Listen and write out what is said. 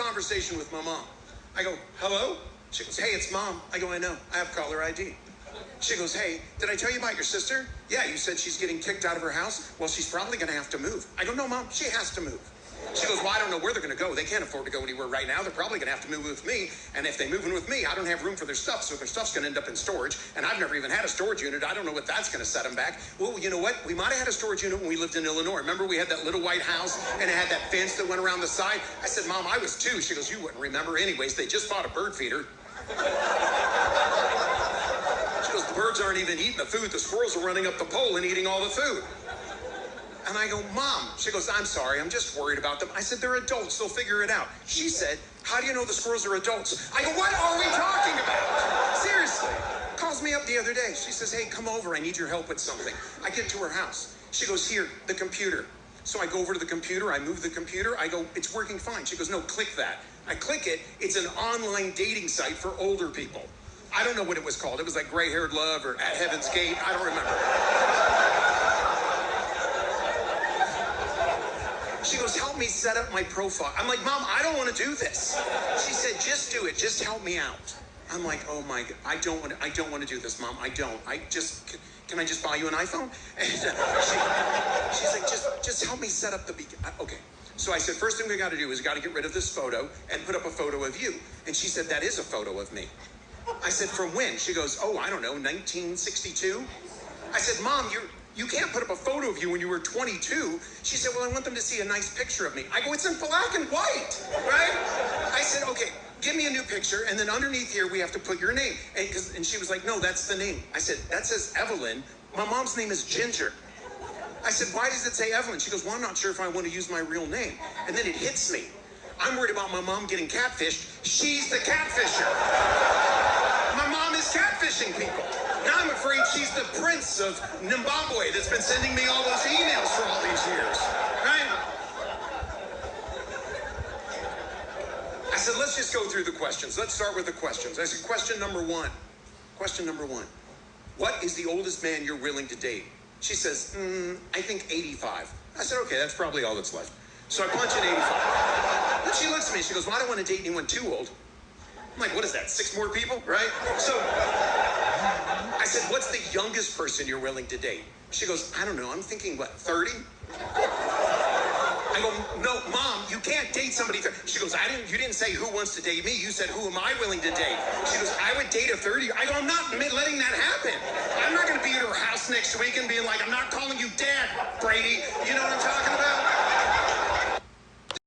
conversation with my mom. I go, hello? She goes, hey, it's Mom. I go, I know. I have caller ID. She goes, hey, did I tell you about your sister? Yeah, you said she's getting kicked out of her house. Well, she's probably going to have to move. I go, no, Mom, she has to move. She goes, well, I don't know where they're going to go. They can't afford to go anywhere right now. They're probably going to have to move with me. And if they move in with me, I don't have room for their stuff. So their stuff's going to end up in storage. And I've never even had a storage unit. I don't know what that's going to set them back. Well, you know what? We might have had a storage unit when we lived in Illinois. Remember we had that little white house and it had that fence that went around the side? I said, Mom, I was 2. She goes, you wouldn't remember. Anyways, they just bought a bird feeder. She goes, the birds aren't even eating the food. The squirrels are running up the pole and eating all the food. And I go, Mom. She goes, I'm sorry, I'm just worried about them. I said, they're adults, they'll figure it out. She said, how do you know the squirrels are adults? I go, what are we talking about? Seriously. Calls me up the other day. She says, hey, come over, I need your help with something. I get to her house. She goes, here, the computer. So I go over to the computer, I move the computer, I go, it's working fine. She goes, no, click that. I click it, it's an online dating site for older people. I don't know what it was called. It was like Gray-Haired Love or At Heaven's Gate, I don't remember. She goes, help me set up my profile. I'm like, Mom, I don't want to do this. She said, just do it. Just help me out. I'm like, oh my God, I don't want to do this, Mom. I don't. Can I just buy you an iPhone? And she's like, just help me set up the okay. So I said, first thing we got to do is got to get rid of this photo and put up a photo of you. And she said, that is a photo of me. I said, from when? She goes, oh, I don't know, 1962. I said, Mom, you can't put up a photo of you when you were 22. She said, well, I want them to see a nice picture of me. I go, it's in black and white, right? I said, okay, give me a new picture, and then underneath here, we have to put your name. And she was like, no, that's the name. I said, that says Evelyn. My mom's name is Ginger. I said, why does it say Evelyn? She goes, well, I'm not sure if I want to use my real name. And then it hits me. I'm worried about my mom getting catfished. She's the catfisher. My mom is catfishing people. Now I'm afraid she's the prince of Zimbabwe that's been sending me all those emails for all these years, right? I said, let's just go through the questions. Let's start with the questions. I said, question number one. What is the oldest man you're willing to date? She says, I think 85. I said, okay, that's probably all that's left. So I punch in 85. Then she looks at me, she goes, well, I don't want to date anyone too old. I'm like, what is that, 6 more people, right? So I said, what's the youngest person you're willing to date? She goes, I don't know, I'm thinking, what, 30? I go, no, Mom, you can't date somebody. She goes, you didn't say who wants to date me. You said, who am I willing to date? She goes, I would date a 30. I go, I'm not letting that happen. I'm not going to be at her house next week and being like, I'm not calling you Dad, Brady. You know what I'm talking about?